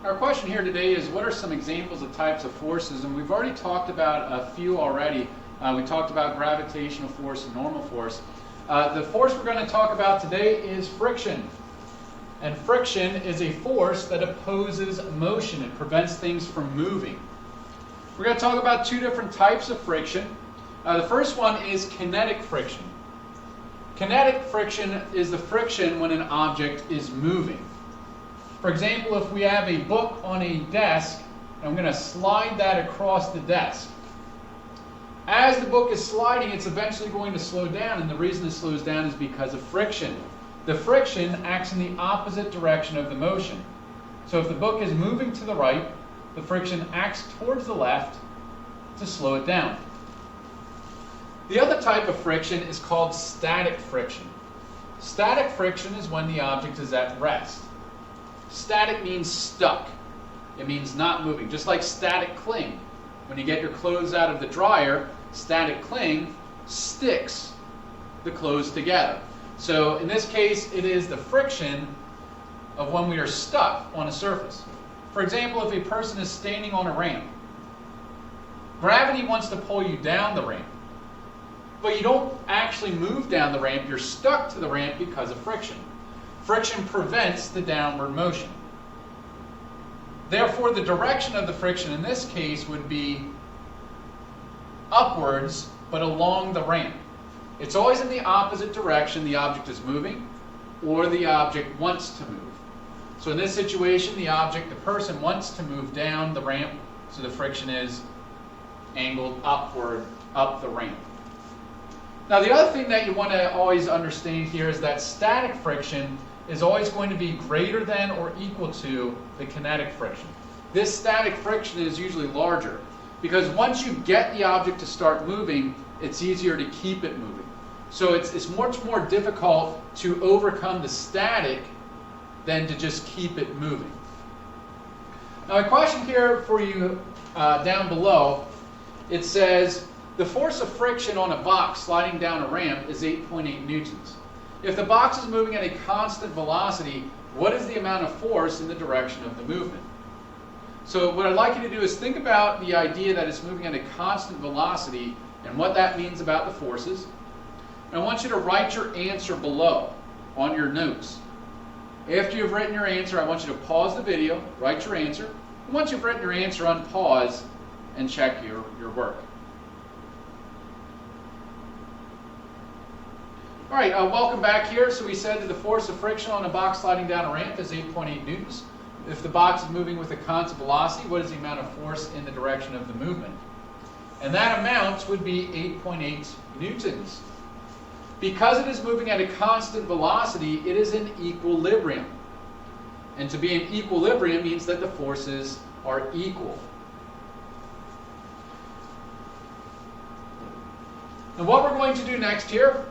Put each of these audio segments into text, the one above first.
Our question here today is, what are some examples of types of forces? And we've already talked about a few already. We talked about gravitational force and normal force. The force we're going to talk about today is friction. And friction is a force that opposes motion. It prevents things from moving. We're going to talk about two different types of friction. The first one is kinetic friction. Kinetic friction is the friction when an object is moving. For example, if we have a book on a desk, and I'm going to slide that across the desk. As the book is sliding, it's eventually going to slow down, and the reason it slows down is because of friction. The friction acts in the opposite direction of the motion. So if the book is moving to the right, the friction acts towards the left to slow it down. The other type of friction is called static friction. Static friction is when the object is at rest. Static means stuck. It means not moving. Just like static cling. When you get your clothes out of the dryer, static cling sticks the clothes together. So in this case, it is the friction of when we are stuck on a surface. For example, if a person is standing on a ramp, gravity wants to pull you down the ramp. But you don't actually move down the ramp. You're stuck to the ramp because of friction. Friction prevents the downward motion. Therefore, the direction of the friction in this case would be upwards, but along the ramp. It's always in the opposite direction the object is moving, or the object wants to move. So in this situation, the person wants to move down the ramp, so the friction is angled upward, up the ramp. Now, the other thing that you want to always understand here is that static friction is always going to be greater than or equal to the kinetic friction. This static friction is usually larger because once you get the object to start moving, it's easier to keep it moving. So it's much more difficult to overcome the static than to just keep it moving. Now, a question here for you down below, it says, the force of friction on a box sliding down a ramp is 8.8 newtons. If the box is moving at a constant velocity, what is the amount of force in the direction of the movement? So what I'd like you to do is think about the idea that it's moving at a constant velocity and what that means about the forces. And I want you to write your answer below on your notes. After you've written your answer, I want you to pause the video, write your answer. And once you've written your answer, unpause and check your work. All right, welcome back here. So we said that the force of friction on a box sliding down a ramp is 8.8 newtons. If the box is moving with a constant velocity, what is the amount of force in the direction of the movement? And that amount would be 8.8 newtons. Because it is moving at a constant velocity, it is in equilibrium. And to be in equilibrium means that the forces are equal. And what we're going to do next here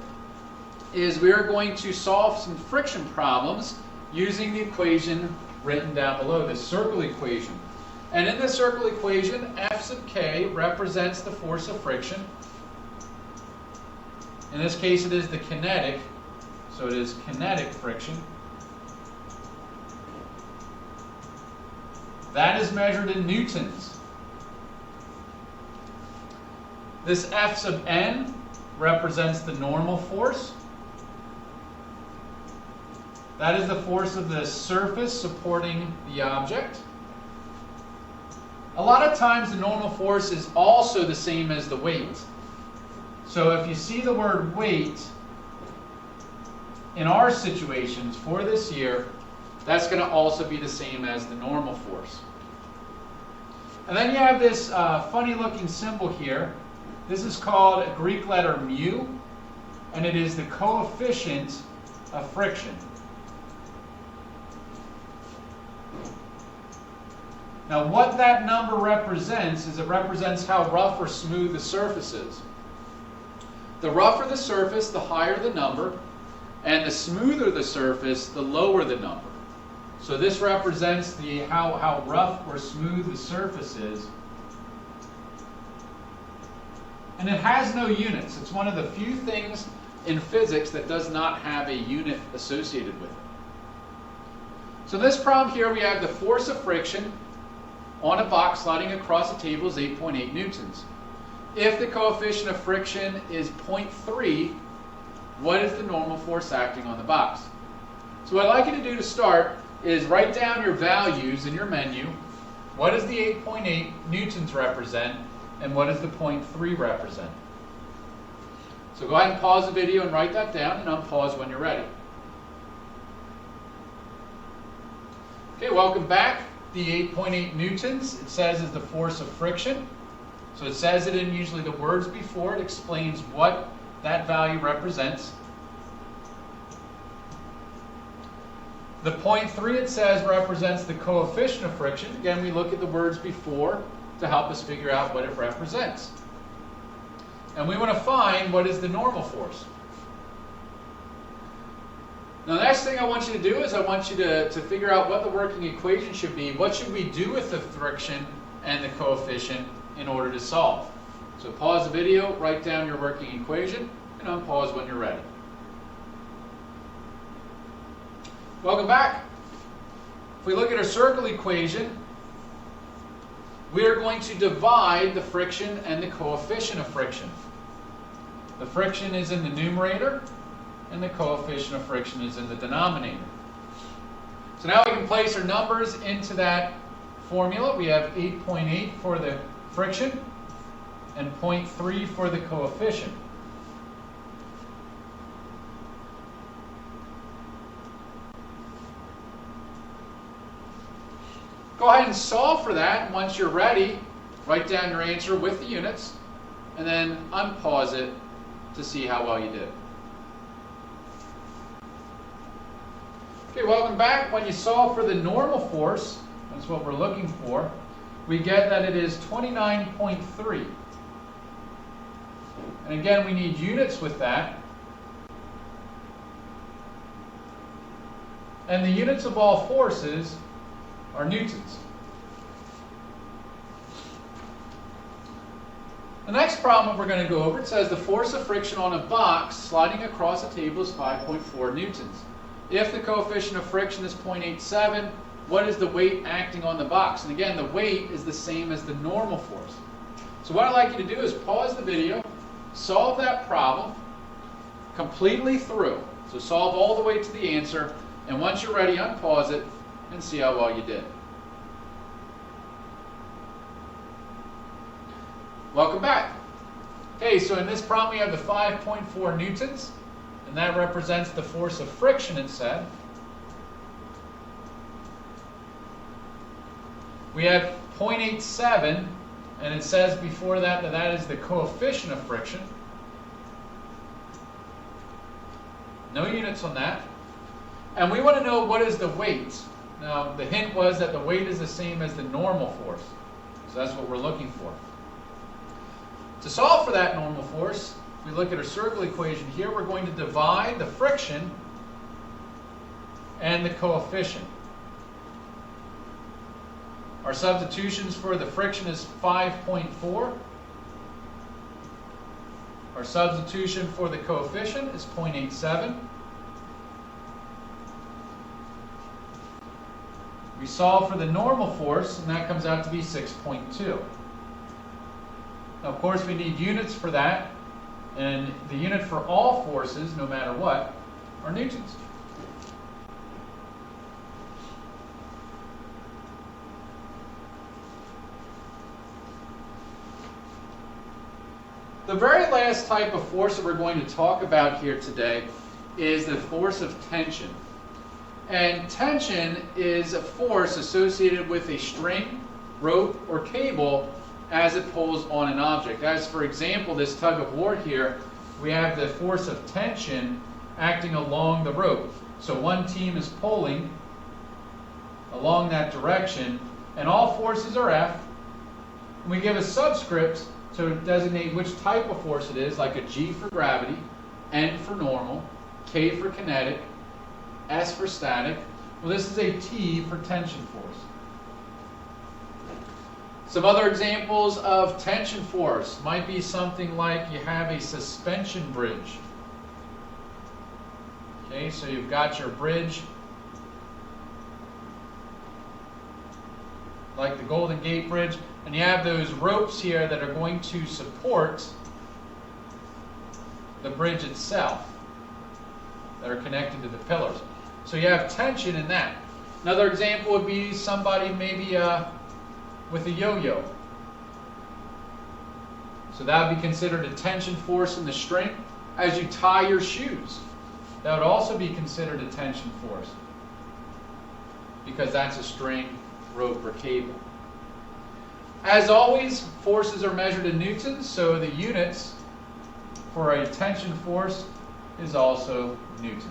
is we are going to solve some friction problems using the equation written down below, the circle equation. And in the circle equation, F sub k represents the force of friction. In this case, it is the kinetic, so it is kinetic friction. That is measured in newtons. This F sub n represents the normal force. That is the force of the surface supporting the object. A lot of times the normal force is also the same as the weight. So if you see the word weight in our situations for this year, that's going to also be the same as the normal force. And then you have this funny looking symbol here. This is called a Greek letter mu, and it is the coefficient of friction. Now what that number represents is it represents how rough or smooth the surface is. The rougher the surface, the higher the number, and the smoother the surface, the lower the number. So this represents how rough or smooth the surface is. And it has no units. It's one of the few things in physics that does not have a unit associated with it. So in this problem here, we have the force of friction on a box sliding across a table is 8.8 newtons. If the coefficient of friction is 0.3, what is the normal force acting on the box? So what I'd like you to do to start is write down your values in your menu. What does the 8.8 newtons represent, and what does the 0.3 represent? So go ahead and pause the video and write that down, and unpause when you're ready. Okay, welcome back. The 8.8 newtons, it says, is the force of friction. So it says it in usually the words before. It explains what that value represents. The 0.3, it says, represents the coefficient of friction. Again, we look at the words before to help us figure out what it represents. And we want to find what is the normal force. Now, the next thing I want you to do is I want you to figure out what the working equation should be. What should we do with the friction and the coefficient in order to solve? So pause the video, write down your working equation, and unpause when you're ready. Welcome back. If we look at our circle equation, we are going to divide the friction and the coefficient of friction. The friction is in the numerator, and the coefficient of friction is in the denominator. So now we can place our numbers into that formula. We have 8.8 for the friction and 0.3 for the coefficient. Go ahead and solve for that, and once you're ready, write down your answer with the units, and then unpause it to see how well you did. Okay, welcome back. When you solve for the normal force, that's what we're looking for, we get that it is 29.3. And again, we need units with that. And the units of all forces are newtons. The next problem we're going to go over, it says the force of friction on a box sliding across a table is 5.4 newtons. If the coefficient of friction is 0.87, what is the weight acting on the box? And again, the weight is the same as the normal force. So what I'd like you to do is pause the video, solve that problem completely through. So solve all the way to the answer, and once you're ready, unpause it and see how well you did. Welcome back. Okay, so in this problem we have the 5.4 newtons, and that represents the force of friction, it said. We have 0.87, and it says before that that is the coefficient of friction. No units on that. And we want to know what is the weight. Now, the hint was that the weight is the same as the normal force. So that's what we're looking for. To solve for that normal force, if we look at our circle equation here, we're going to divide the friction and the coefficient. Our substitutions for the friction is 5.4. Our substitution for the coefficient is 0.87. We solve for the normal force, and that comes out to be 6.2. Now, of course, we need units for that, and the unit for all forces, no matter what, are newtons. The very last type of force that we're going to talk about here today is the force of tension. And tension is a force associated with a string, rope, or cable as it pulls on an object. As for example, this tug of war here, we have the force of tension acting along the rope. So one team is pulling along that direction, and all forces are F. And we give a subscript to designate which type of force it is, like a G for gravity, N for normal, K for kinetic, S for static. Well, this is a T for tension force. Some other examples of tension force might be something like you have a suspension bridge. Okay, so you've got your bridge like the Golden Gate Bridge, and you have those ropes here that are going to support the bridge itself that are connected to the pillars. So you have tension in that. Another example would be somebody maybe with a yo-yo. So that would be considered a tension force in the string. As you tie your shoes, that would also be considered a tension force because that's a string, rope, or cable. As always, forces are measured in newtons, so the units for a tension force is also newtons.